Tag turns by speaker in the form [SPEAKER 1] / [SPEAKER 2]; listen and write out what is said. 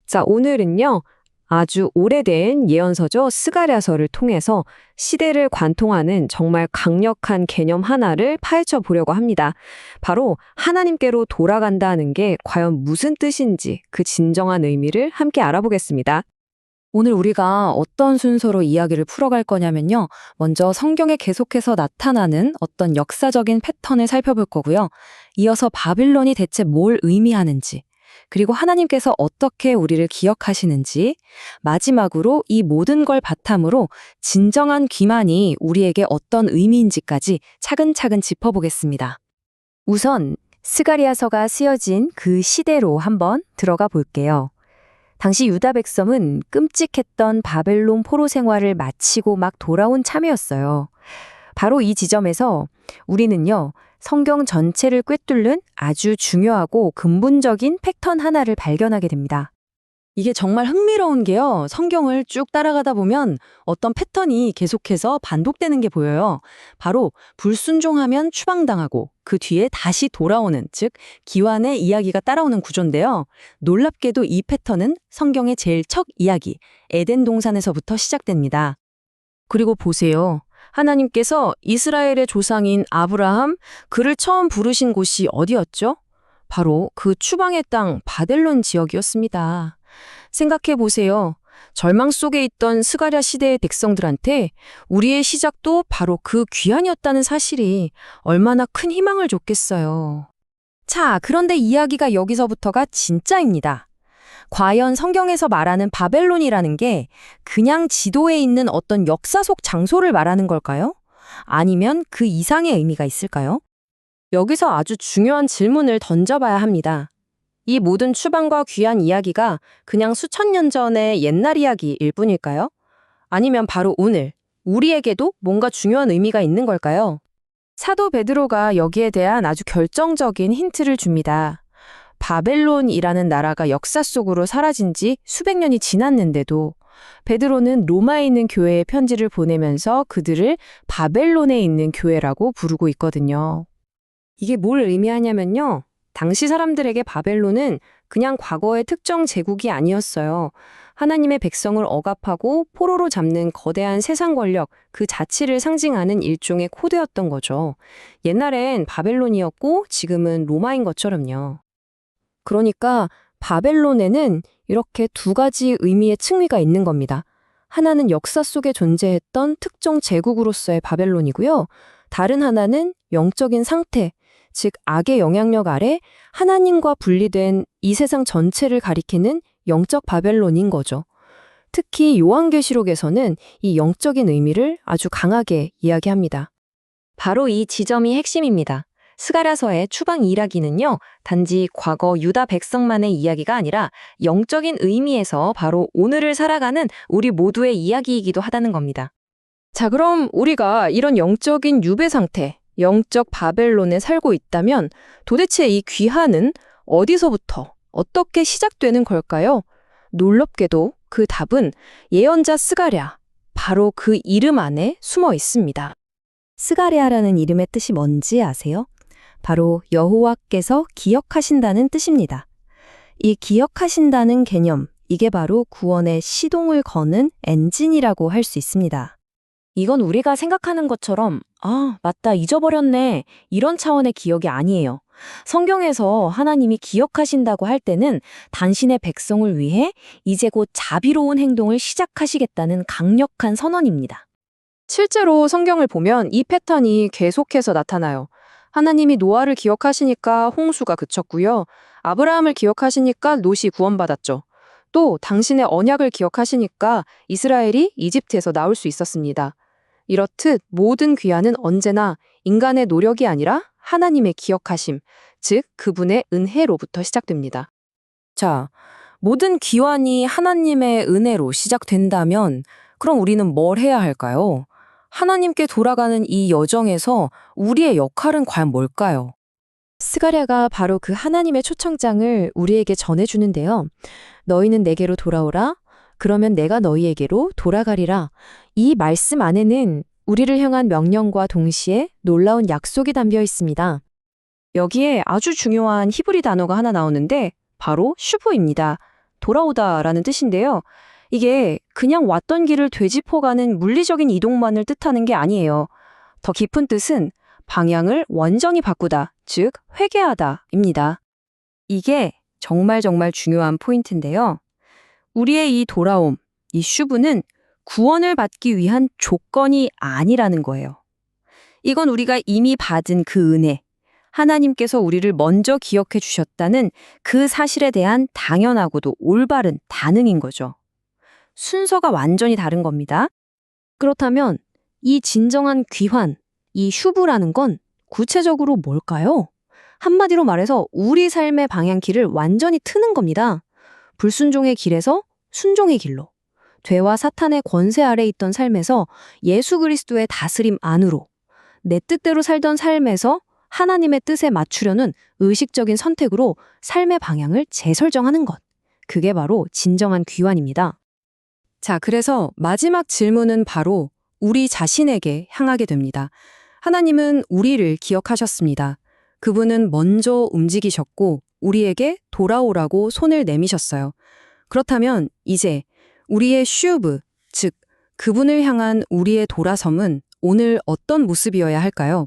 [SPEAKER 1] 자, 오늘은요, 아주 오래된 예언서죠. 스가랴서를 통해서 시대를 관통하는 정말 강력한 개념 하나를 파헤쳐 보려고 합니다. 바로 하나님께로 돌아간다는 게 과연 무슨 뜻인지 그 진정한 의미를 함께 알아보겠습니다.
[SPEAKER 2] 오늘 우리가 어떤 순서로 이야기를 풀어갈 거냐면요. 먼저 성경에 계속해서 나타나는 어떤 역사적인 패턴을 살펴볼 거고요. 이어서 바빌론이 대체 뭘 의미하는지, 그리고 하나님께서 어떻게 우리를 기억하시는지, 마지막으로 이 모든 걸 바탕으로 진정한 귀만이 우리에게 어떤 의미인지까지 차근차근 짚어보겠습니다. 우선 스가랴서가 쓰여진 그 시대로 한번 들어가 볼게요. 당시 유다 백성은 끔찍했던 바벨론 포로 생활을 마치고 막 돌아온 참이었어요. 바로 이 지점에서 우리는요, 성경 전체를 꿰뚫는 아주 중요하고 근본적인 패턴 하나를 발견하게 됩니다. 이게 정말 흥미로운 게요. 성경을 쭉 따라가다 보면 어떤 패턴이 계속해서 반복되는 게 보여요. 바로 불순종하면 추방당하고 그 뒤에 다시 돌아오는, 즉 기환의 이야기가 따라오는 구조인데요. 놀랍게도 이 패턴은 성경의 제일 첫 이야기, 에덴 동산에서부터 시작됩니다. 그리고 보세요. 하나님께서 이스라엘의 조상인 아브라함, 그를 처음 부르신 곳이 어디였죠? 바로 그 추방의 땅 바벨론 지역이었습니다. 생각해 보세요. 절망 속에 있던 스가랴 시대의 백성들한테 우리의 시작도 바로 그 귀환이었다는 사실이 얼마나 큰 희망을 줬겠어요. 자, 그런데 이야기가 여기서부터가 진짜입니다. 과연 성경에서 말하는 바벨론이라는 게 그냥 지도에 있는 어떤 역사 속 장소를 말하는 걸까요? 아니면 그 이상의 의미가 있을까요? 여기서 아주 중요한 질문을 던져봐야 합니다. 이 모든 추방과 귀환 이야기가 그냥 수천 년 전의 옛날 이야기일 뿐일까요? 아니면 바로 오늘, 우리에게도 뭔가 중요한 의미가 있는 걸까요? 사도 베드로가 여기에 대한 아주 결정적인 힌트를 줍니다. 바벨론이라는 나라가 역사 속으로 사라진 지 수백 년이 지났는데도 베드로는 로마에 있는 교회에 편지를 보내면서 그들을 바벨론에 있는 교회라고 부르고 있거든요. 이게 뭘 의미하냐면요. 당시 사람들에게 바벨론은 그냥 과거의 특정 제국이 아니었어요. 하나님의 백성을 억압하고 포로로 잡는 거대한 세상 권력 그 자체를 상징하는 일종의 코드였던 거죠. 옛날엔 바벨론이었고 지금은 로마인 것처럼요. 그러니까 바벨론에는 이렇게 두 가지 의미의 층위가 있는 겁니다. 하나는 역사 속에 존재했던 특정 제국으로서의 바벨론이고요. 다른 하나는 영적인 상태, 즉 악의 영향력 아래 하나님과 분리된 이 세상 전체를 가리키는 영적 바벨론인 거죠. 특히 요한계시록에서는 이 영적인 의미를 아주 강하게 이야기합니다. 바로 이 지점이 핵심입니다. 스가랴서의 추방 이야기는요, 단지 과거 유다 백성만의 이야기가 아니라 영적인 의미에서 바로 오늘을 살아가는 우리 모두의 이야기이기도 하다는 겁니다. 자, 그럼 우리가 이런 영적인 유배 상태, 영적 바벨론에 살고 있다면 도대체 이 귀환은 어디서부터 어떻게 시작되는 걸까요? 놀랍게도 그 답은 예언자 스가랴, 바로 그 이름 안에 숨어 있습니다. 스가랴라는 이름의 뜻이 뭔지 아세요? 바로 여호와께서 기억하신다는 뜻입니다. 이 기억하신다는 개념, 이게 바로 구원의 시동을 거는 엔진이라고 할 수 있습니다. 이건 우리가 생각하는 것처럼 맞다, 잊어버렸네, 이런 차원의 기억이 아니에요. 성경에서 하나님이 기억하신다고 할 때는 당신의 백성을 위해 이제 곧 자비로운 행동을 시작하시겠다는 강력한 선언입니다. 실제로 성경을 보면 이 패턴이 계속해서 나타나요. 하나님이 노아를 기억하시니까 홍수가 그쳤고요. 아브라함을 기억하시니까 롯이 구원받았죠. 또 당신의 언약을 기억하시니까 이스라엘이 이집트에서 나올 수 있었습니다. 이렇듯 모든 귀환은 언제나 인간의 노력이 아니라 하나님의 기억하심, 즉 그분의 은혜로부터 시작됩니다. 자, 모든 귀환이 하나님의 은혜로 시작된다면 그럼 우리는 뭘 해야 할까요? 하나님께 돌아가는 이 여정에서 우리의 역할은 과연 뭘까요? 스가랴가 바로 그 하나님의 초청장을 우리에게 전해주는데요. 너희는 내게로 돌아오라. 그러면 내가 너희에게로 돌아가리라. 이 말씀 안에는 우리를 향한 명령과 동시에 놀라운 약속이 담겨 있습니다. 여기에 아주 중요한 히브리 단어가 하나 나오는데 바로 슈브입니다. 돌아오다라는 뜻인데요. 이게 그냥 왔던 길을 되짚어가는 물리적인 이동만을 뜻하는 게 아니에요. 더 깊은 뜻은 방향을 완전히 바꾸다, 즉 회개하다입니다. 이게 정말 중요한 포인트인데요. 우리의 이 돌아옴, 이 슈브는 구원을 받기 위한 조건이 아니라는 거예요. 이건 우리가 이미 받은 그 은혜, 하나님께서 우리를 먼저 기억해 주셨다는 그 사실에 대한 당연하고도 올바른 반응인 거죠. 순서가 완전히 다른 겁니다. 그렇다면 이 진정한 귀환, 이 슈브라는 건 구체적으로 뭘까요? 한마디로 말해서 우리 삶의 방향키를 완전히 트는 겁니다. 불순종의 길에서 순종의 길로, 죄와 사탄의 권세 아래 있던 삶에서 예수 그리스도의 다스림 안으로, 내 뜻대로 살던 삶에서 하나님의 뜻에 맞추려는 의식적인 선택으로 삶의 방향을 재설정하는 것. 그게 바로 진정한 귀환입니다. 자, 그래서 마지막 질문은 바로 우리 자신에게 향하게 됩니다. 하나님은 우리를 기억하셨습니다. 그분은 먼저 움직이셨고 우리에게 돌아오라고 손을 내미셨어요. 그렇다면 이제 우리의 슈브, 즉 그분을 향한 우리의 돌아섬은 오늘 어떤 모습이어야 할까요?